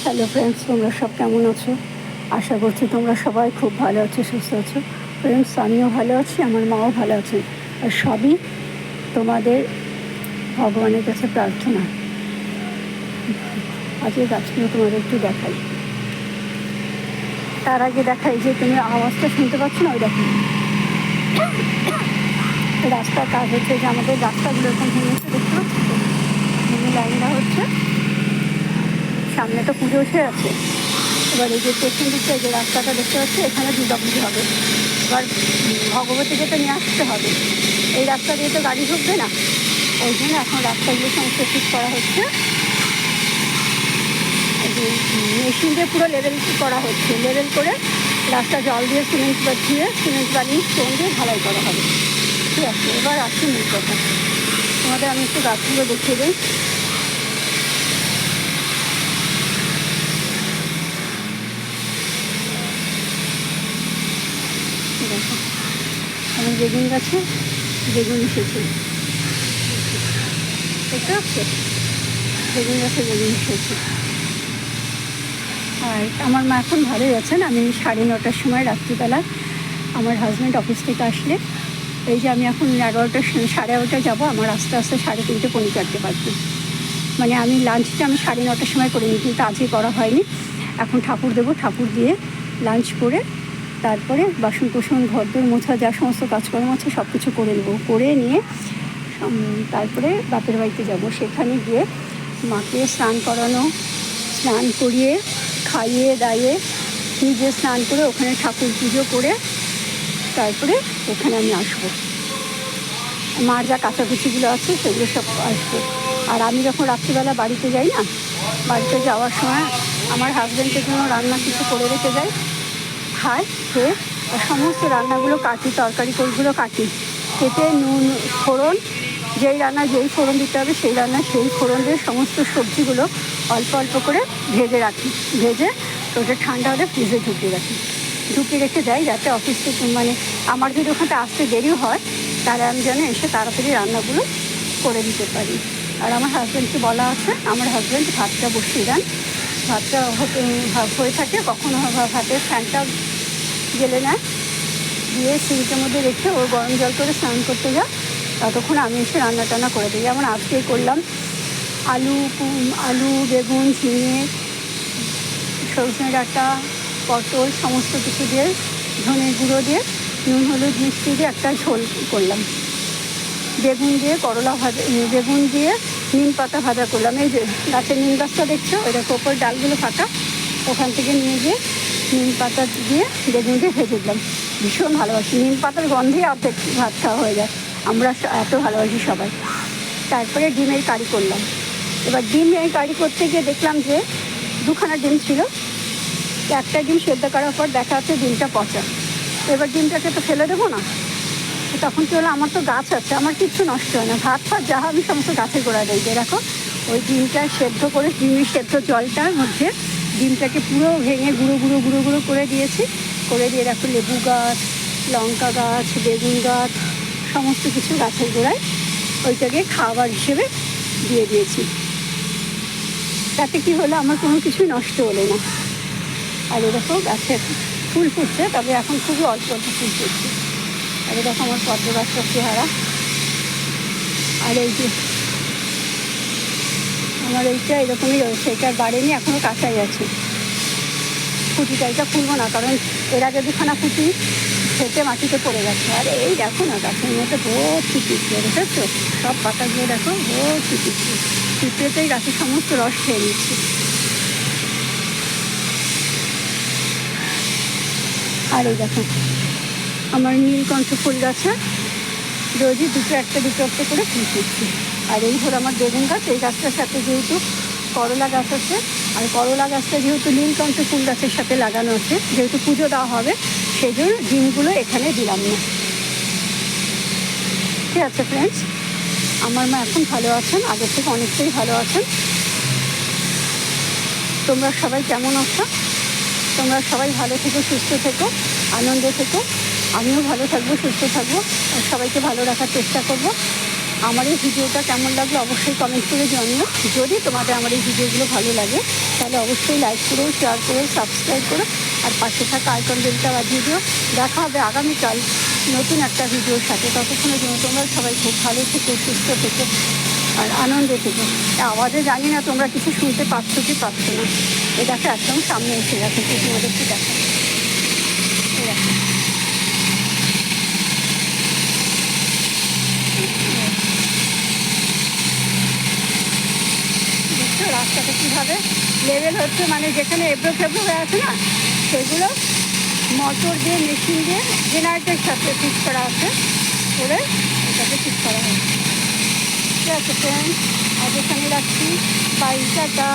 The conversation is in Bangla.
হ্যালো ফ্রেন্ডস, তোমরা সব কেমন আছো? আশা করছি তোমরা সবাই খুব ভালো আছো, সুস্থ আছো। ফ্রেন্ডস, আমিও ভালো আছি, আমার মাও ভালো আছেন। আর সবই তোমাদের ভগবানের কাছে প্রার্থনা। আজকে গাছগুলো তোমাদের একটু দেখাই। তার আগে দেখাই যে তুমি আওয়াজটা শুনতে পাচ্ছ না, ওই দেখো রাস্তার কাজ হচ্ছে, যে আমাদের রাস্তাগুলো এখন ভেঙেছে, দেখতে পাচ্ছি তো ভেঙে লাইনটা হচ্ছে। সামনে তো পুজো এসে আছে। এবার এই যে পেছন দিকটা যে রাস্তাটা দেখতে পাচ্ছি, এখানে দুর্গাপুজো হবে। এবার ভগবতীকে তো নিয়ে আসতে হবে, এই রাস্তা দিয়ে তো গাড়ি ঢুকবে না, ওই জন্য এখন রাস্তাগুলো সমস্ত ঠিক করা হচ্ছে। মেশিন দিয়ে পুরো লেভেল করা হচ্ছে, লেভেল করে রাস্তা জল দিয়ে সিমেন্ট বালি স্টোন দিয়ে ঢালাই করা হবে। ঠিক আছে, এবার আসছি মূল কথা। তোমাদের আমি একটু গাছগুলো দেখিয়ে দিই। দেখো, আমার বেগুন গাছে বেগুন এসেছে, দেখতে পাচ্ছ? বেগুন গাছে বেগুন এসেছে। আর আমার মা এখন ভালোই আছেন। আমি 9:30টার সময় রাত্রিবেলা আমার হাজব্যান্ড অফিস থেকে আসলে, এই যে আমি এখন 11:30 যাবো, আমার আস্তে আস্তে 3:30 পৌনে 4টে বাজবে। মানে আমি লাঞ্চটা আমি 9:30টার সময় করে নিই, কিন্তু আজকে করা হয়নি। এখন ঠাকুর দেবো, ঠাকুর দিয়ে লাঞ্চ করে তারপরে বাসন কোসন ঘরদোর মোছা, যা সমস্ত কাজকর্ম আছে সব কিছু করে নেবো। করে নিয়ে তারপরে বাপের বাড়িতে যাব। সেখানে গিয়ে মাকে স্নান করানো, স্নান করিয়ে খাইয়ে দাইয়ে নিজে স্নান করে ওখানে ঠাকুর পুজো করে তারপরে এখানে আমি আসবো। মার যা কাচাকুচিগুলো আছে সেগুলো সব আসবে। আর আমি যখন রাত্রিবেলা বাড়িতে যাই না, বাড়িতে যাওয়ার সময় আমার হাজব্যান্ডের জন্য রান্না কিছু করে রেখে যাই, খাই, খেয়ে সমস্ত রান্নাগুলো কাটি, তরকারি কোলগুলো কাটি, কেটে নুন ফোড়ন, যেই রান্না যেই ফোড়ন দিতে হবে সেই রান্না সেই ফোড়ন দিয়ে সমস্ত সবজিগুলো অল্প অল্প করে ভেজে রাখি। ভেজে ওটা ঠান্ডা হলে ফ্রিজে ঢুকিয়ে রেখে যাই, যাতে অফিস থেকে মানে আমার যদি ওখানটা আসতে দেরি হয়, তাহলে আমি যেন এসে তাড়াতাড়ি রান্নাগুলো করে দিতে পারি। আর আমার হাজব্যান্ডকে বলা আছে, আমার হাজব্যান্ড ভাতটা বসিয়ে দেন, ভাতটা হয়ে থাকে, কখনো ভাতের ফ্যানটা গেলে নেয়, দিয়ে সিঙ্কের মধ্যে রেখে ও গরম জল করে স্নান করতে যায়, ততক্ষণ আমি এসে রান্না টান্না করে দিই। যেমন আজকে করলাম আলু বেগুন ঝিঙে সজনে ডাঁটা পটল সমস্ত কিছু দিয়ে ধনে গুঁড়ো দিয়ে নুন হলুদ মিষ্টি দিয়ে একটা ঝোল করলাম। বেগুন দিয়ে করলা ভাজা, বেগুন দিয়ে নিম পাতা ভাজা করলাম। এই যে গাছের নিম গাছটা দেখছো, ওই দেখো ওপর ডালগুলো ফাটা, ওখান থেকে নিয়ে গিয়ে নিম পাতা দিয়ে বেগুন দিয়ে ভেজে দিলাম। ভীষণ ভালোবাসি, নিম পাতার গন্ধে অর্ধেক ভাত খাওয়া হয়ে যায়, আমরা এত ভালোবাসি সবাই। তারপরে ডিমের কারি করলাম। এবার ডিমের কারি করতে গিয়ে দেখলাম যে 2খানা ডিম ছিল, একটা ডিম সেদ্ধ করার পর দেখা যাচ্ছে ডিমটা পচা। এবার ডিমটাকে তো ফেলে দেবো না, তখন কী হলো, আমার তো গাছ আছে, আমার কিচ্ছু নষ্ট হয় না, ভাত যা আমি সমস্ত গাছের গোড়ায় দিই। দেখো ওই ডিমটা সেদ্ধ করে ডিমের সেদ্ধ জলটার মধ্যে ডিমটাকে পুরো ভেঙে গুঁড়ো গুঁড়ো গুঁড়ো গুঁড়ো করে দিয়েছি। করে দিয়ে দেখো লেবু গাছ, লঙ্কা গাছ, বেগুন গাছ সমস্ত কিছু গাছের গোড়ায় ওইটাকে খাবার হিসেবে দিয়ে দিয়েছি। তাতে কি হলো, আমার কোনো কিছুই নষ্ট হলো না। আর এরকম গাছে ফুল ফুটছে, তবে এখন খুবই অল্প অল্প ফুল ফুটছে। আর দেখো আমার পদ্ম গাছটা চেহারা। আর এই যে আমার এইটা এরকমই রয়েছে, এটা বাড়েনি, এখনও কাঁচাই আছে। কুটিটা এটা খুলবো না, কারণ এর আগে 2খানা কুটি ফেটে মাটিতে পড়ে গেছে। আর এই দেখো না, গাছের মধ্যে ভর্তি পিঁপড়ে, দেখেছো? সব পাতাগুলো দেখো ভর্তি পিঁপড়ে, পিঁপড়েতেই গাছের সমস্ত রস খেয়ে নিচ্ছে। আর এই দেখো আমার নীলকণ্ঠ ফুল গাছে রোজই দুটো একটা করে ফুল ফুটছে। আর এই হলো আমার বেগুন গাছ। এই গাছটার সাথে যেহেতু করলা গাছ আছে, আর করলা গাছটা যেহেতু নীলকণ্ঠ ফুল গাছের সাথে লাগানো আছে, যেহেতু পুজো দেওয়া হবে, সেই জন্য ডিমগুলো এখানে দিলাম না। ঠিক আছে ফ্রেন্ডস, আমার মা এখন ভালো আছেন, আগের থেকে অনেকটাই ভালো আছেন। তোমরা সবাই কেমন আছো? তোমরা সবাই ভালো থেকো, সুস্থ থেকো, আনন্দে থেকো। আমিও ভালো থাকবো, সুস্থ থাকবো, আর সবাইকে ভালো রাখার চেষ্টা করবো। আমার এই ভিডিওটা কেমন লাগলো অবশ্যই কমেন্ট করে জানিও। যদি তোমাদের আমার এই ভিডিওগুলো ভালো লাগে তাহলে অবশ্যই লাইক করো, শেয়ার করো, সাবস্ক্রাইব করো, আর পাশে থাকা আইকন বেলটা বাজিয়ে দিও। দেখা হবে আগামীকাল নতুন একটা ভিডিওর সাথে। ততক্ষণের জন্য তোমরা সবাই খুব ভালো থেকো, সুস্থ থেকো আর আনন্দে থেকো। আওয়াজে জানি না তোমরা কিছু শুনতে পাচ্ছ কি পাচ্ছ না। এ দেখো একদম সামনে এসে গেছে, তোমাদেরকে দেখা রাস্তাটা কীভাবে লেভেল হচ্ছে, মানে যেখানে এবড়ো খেবড়ো হয়ে আছে না সেগুলো মোটর দিয়ে, মেশিন দিয়ে, জেনারেটের সাথে ফিক্স করা আছে, করে এটাকে ঠিক করা হয়। ঠিক আছে ফ্রেন্ড, আজ এখানে রাখছি। Bye, tata.